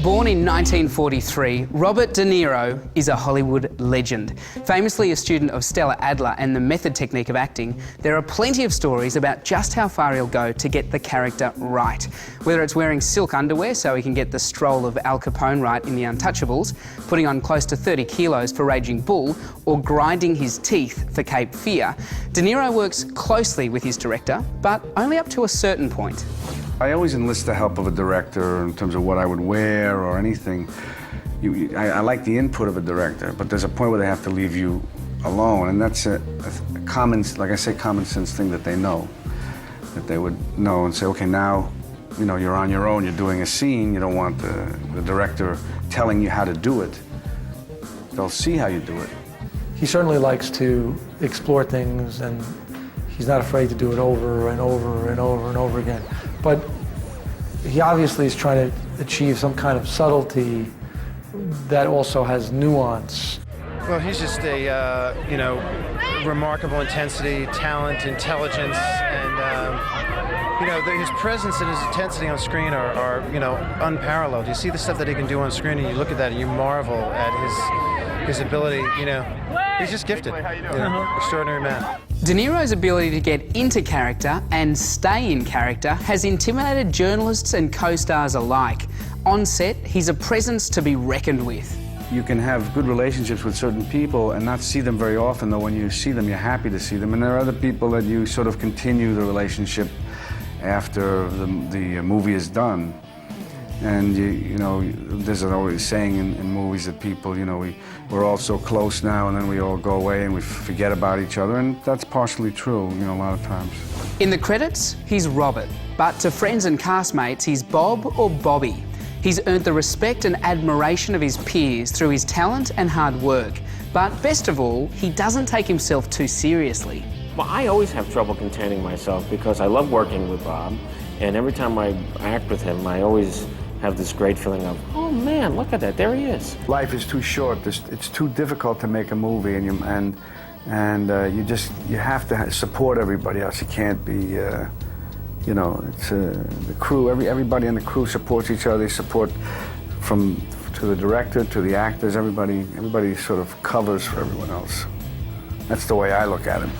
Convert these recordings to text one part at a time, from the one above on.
Born in 1943, Robert De Niro is a Hollywood legend. Famously a student of Stella Adler and the method technique of acting, there are plenty of stories about just how far he'll go to get the character right. Whether it's wearing silk underwear so he can get the stroll of Al Capone right in The Untouchables, putting on close to 30 kilos for Raging Bull, or grinding his teeth for Cape Fear, De Niro works closely with his director, but only up to a certain point. I always enlist the help of a director in terms of what I would wear or anything. I like the input of a director, but there's a point where they have to leave you alone, and that's a common, like I say, common sense thing that they know. That they would know and say, okay, now, you know, you're on your own, you're doing a scene, you don't want the director telling you how to do it. They'll see how you do it. He certainly likes to explore things, and he's not afraid to do it over and over and over and over again. But he obviously is trying to achieve some kind of subtlety that also has nuance. Well, he's just a, you know, remarkable intensity, talent, intelligence, and, you know, his presence and his intensity on screen are, you know, unparalleled. You see the stuff that he can do on screen, and you look at that and you marvel at his ability, you know. He's just gifted, you know, extraordinary man. De Niro's ability to get into character and stay in character has intimidated journalists and co-stars alike. On set, he's a presence to be reckoned with. You can have good relationships with certain people and not see them very often, though when you see them, you're happy to see them. And there are other people that you sort of continue the relationship after the movie is done. And you know, there's an always saying in movies that people, you know, we're all so close now, and then we all go away and we forget about each other, and that's partially true, you know, a lot of times. In the credits, he's Robert, but to friends and castmates, he's Bob or Bobby. He's earned the respect and admiration of his peers through his talent and hard work. But best of all, he doesn't take himself too seriously. Well, I always have trouble containing myself because I love working with Bob, and every time I act with him, I always have this great feeling of, oh man, look at that, there he is. Life is too short. It's too difficult to make a movie, and you have to support everybody else. You can't be, you know, it's the crew. Everybody in the crew supports each other. They support to the director, to the actors. Everybody sort of covers for everyone else. That's the way I look at it.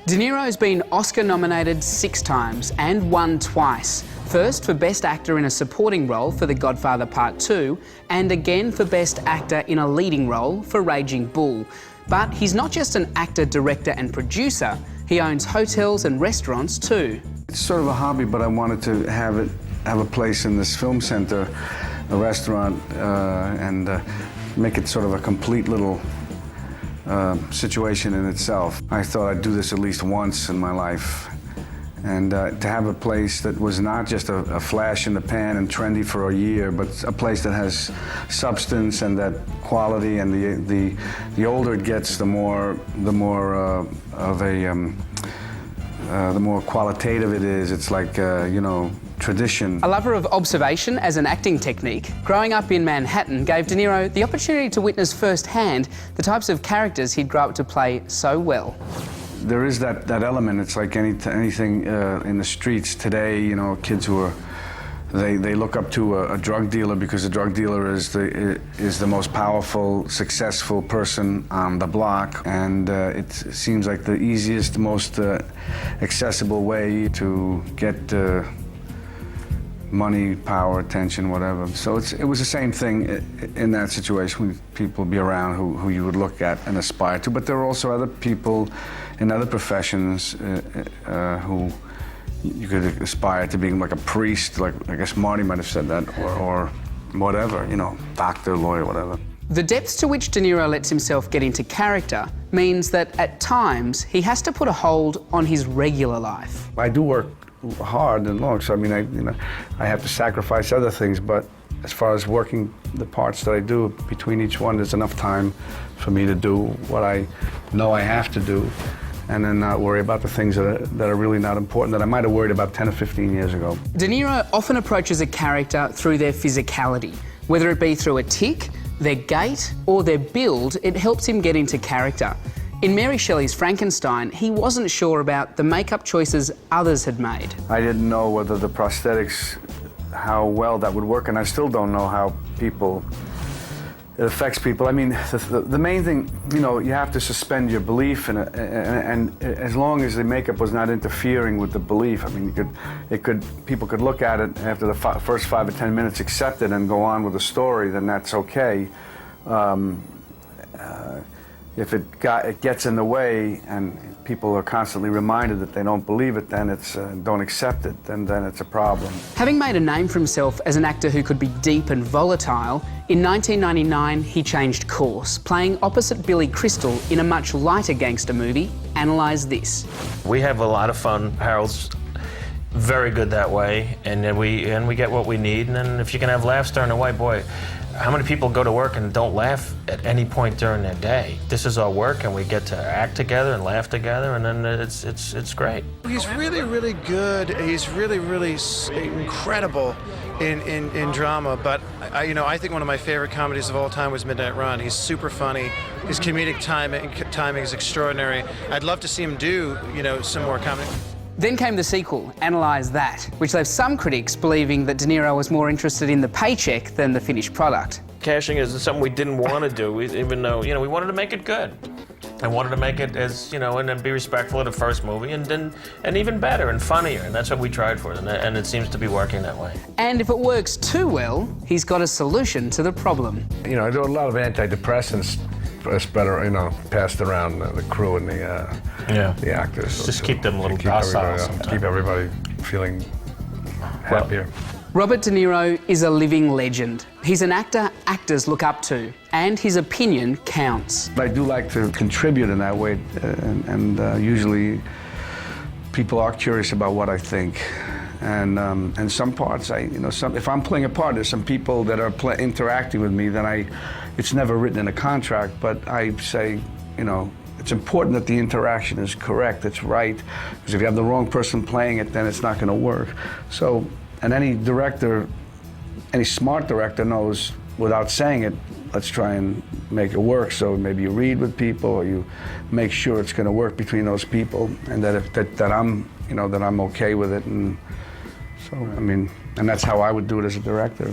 De Niro's been Oscar-nominated 6 times and won twice. First for Best Actor in a Supporting Role for The Godfather Part 2, and again for Best Actor in a Leading Role for Raging Bull. But he's not just an actor, director and producer, he owns hotels and restaurants too. It's sort of a hobby, but I wanted to have a place in this film center, a restaurant, and make it sort of a complete little situation in itself. I thought I'd do this at least once in my life. And to have a place that was not just a flash in the pan and trendy for a year, but a place that has substance and that quality. And the older it gets, the more qualitative it is. It's like you know, tradition. A lover of observation as an acting technique, growing up in Manhattan gave De Niro the opportunity to witness firsthand the types of characters he'd grow up to play so well. There is that element. It's like anything in the streets today. You know, kids who they look up to a drug dealer because the drug dealer is the most powerful, successful person on the block, and it seems like the easiest, most accessible way to get money, power, attention, whatever. So it was the same thing in that situation. People be around who you would look at and aspire to, but there are also other people in other professions who you could aspire to being like a priest, like I guess Marty might have said that, or whatever, you know, doctor, lawyer, whatever. The depths to which De Niro lets himself get into character means that at times he has to put a hold on his regular life. I do work hard and long, so I mean, I have to sacrifice other things, but as far as working the parts that I do, between each one, there's enough time for me to do what I know I have to do, and then not worry about the things that are really not important, that I might have worried about 10 or 15 years ago. De Niro often approaches a character through their physicality. Whether it be through a tic, their gait, or their build, it helps him get into character. In Mary Shelley's Frankenstein, he wasn't sure about the makeup choices others had made. I didn't know whether the prosthetics, how well that would work, and I still don't know people. It affects people. I mean, the main thing, you know, you have to suspend your belief in it, and as long as the makeup was not interfering with the belief, I mean, people could look at it after the first 5 or 10 minutes, accept it, and go on with the story. Then that's okay. If it gets in the way, and people are constantly reminded that they don't believe it, then it's don't accept it, then it's a problem. Having made a name for himself as an actor who could be deep and volatile, in 1999 he changed course, playing opposite Billy Crystal in a much lighter gangster movie. Analyse this. We have a lot of fun. Harold's very good that way, and then we get what we need. And then if you can have laughs during the way, boy, how many people go to work and don't laugh at any point during their day? This is our work, and we get to act together and laugh together, and then it's great. He's really, really good. He's really, really incredible in drama. But I think one of my favorite comedies of all time was Midnight Run. He's super funny. His comedic timing is extraordinary. I'd love to see him do some more comedy. Then came the sequel, Analyse That, which left some critics believing that De Niro was more interested in the paycheck than the finished product. Cashing is something we didn't want to do, even though, we wanted to make it good. I wanted to make it as, and then be respectful of the first movie, and even better and funnier, and that's what we tried for, and it seems to be working that way. And if it works too well, he's got a solution to the problem. I do a lot of antidepressants. It's better, passed around the crew and the actors. Just keep them a little docile sometimes. Keep everybody feeling happier. Robert De Niro is a living legend. He's an actor actors look up to, and his opinion counts. I do like to contribute in that way, and usually people are curious about what I think. And some parts, if I'm playing a part, there's some people that are interacting with me that it's never written in a contract, but I say, it's important that the interaction is correct, it's right, because if you have the wrong person playing it, then it's not going to work. So, and any smart director knows, without saying it, let's try and make it work. So maybe you read with people, or you make sure it's going to work between those people, and that I'm okay with it. And so, and that's how I would do it as a director.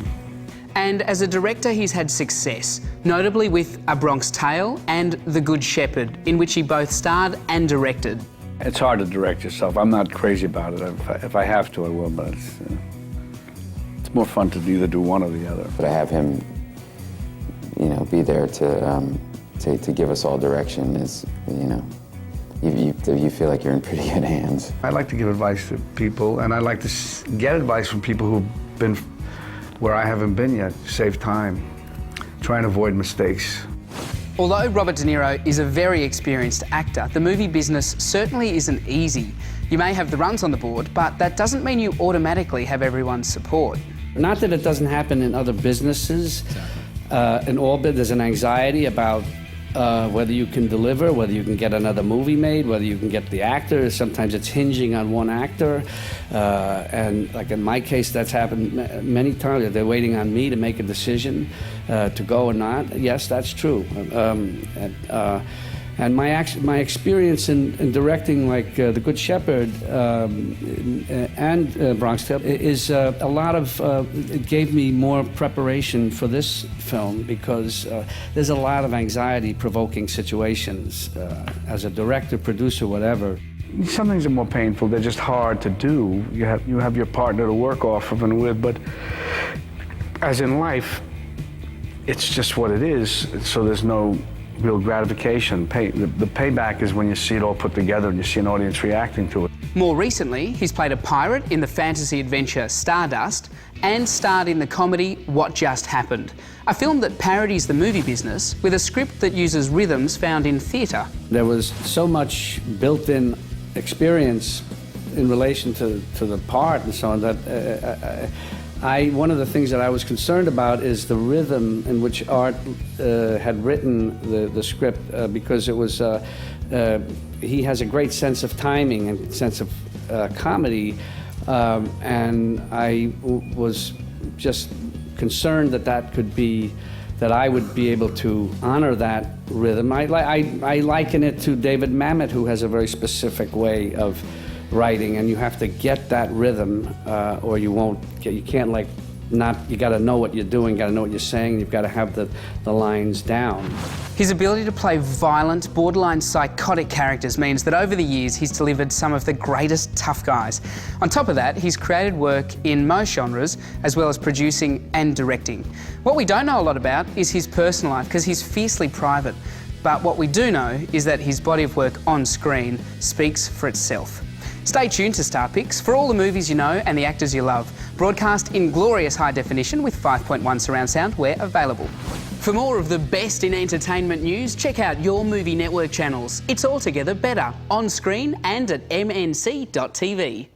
And as a director, he's had success, notably with A Bronx Tale and The Good Shepherd, in which he both starred and directed. It's hard to direct yourself. I'm not crazy about it. If I have to, I will, but it's more fun to either do one or the other. But I have him, be there to give us all direction. You feel like you're in pretty good hands. I like to give advice to people, and I like to get advice from people who've been where I haven't been yet. Save time. Try and avoid mistakes. Although Robert De Niro is a very experienced actor, the movie business certainly isn't easy. You may have the runs on the board, but that doesn't mean you automatically have everyone's support. Not that it doesn't happen in other businesses. In all there's an anxiety about whether you can deliver, whether you can get another movie made, whether you can get the actor. Sometimes it's hinging on one actor. And like in my case, that's happened many times. They're waiting on me to make a decision to go or not. Yes, that's true. And my experience in directing like The Good Shepherd and Bronx Tale is a lot of, it gave me more preparation for this film because there's a lot of anxiety-provoking situations as a director, producer, whatever. Some things are more painful. They're just hard to do. You have your partner to work off of and with, but as in life, it's just what it is. So there's no real gratification. The payback is when you see it all put together and you see an audience reacting to it. More recently, he's played a pirate in the fantasy adventure Stardust and starred in the comedy What Just Happened, a film that parodies the movie business with a script that uses rhythms found in theatre. There was so much built-in experience in relation to the part and so on that one of the things that I was concerned about is the rhythm in which Art had written the script because it was he has a great sense of timing and sense of comedy, and I was just concerned that I would be able to honor that rhythm. I liken it to David Mamet, who has a very specific way of writing, and you have to get that rhythm or you can't like you got to know what you're doing, got to know what you're saying, you've got to have the lines down. His ability to play violent, borderline psychotic characters means that over the years he's delivered some of the greatest tough guys. On top of that, he's created work in most genres, as well as producing and directing. What we don't know a lot about is his personal life, because he's fiercely private. But what we do know is that his body of work on screen speaks for itself. Stay tuned to Star Picks for all the movies you know and the actors you love. Broadcast in glorious high definition with 5.1 surround sound where available. For more of the best in entertainment news, check out your Movie Network channels. It's altogether better, on screen and at mnc.tv.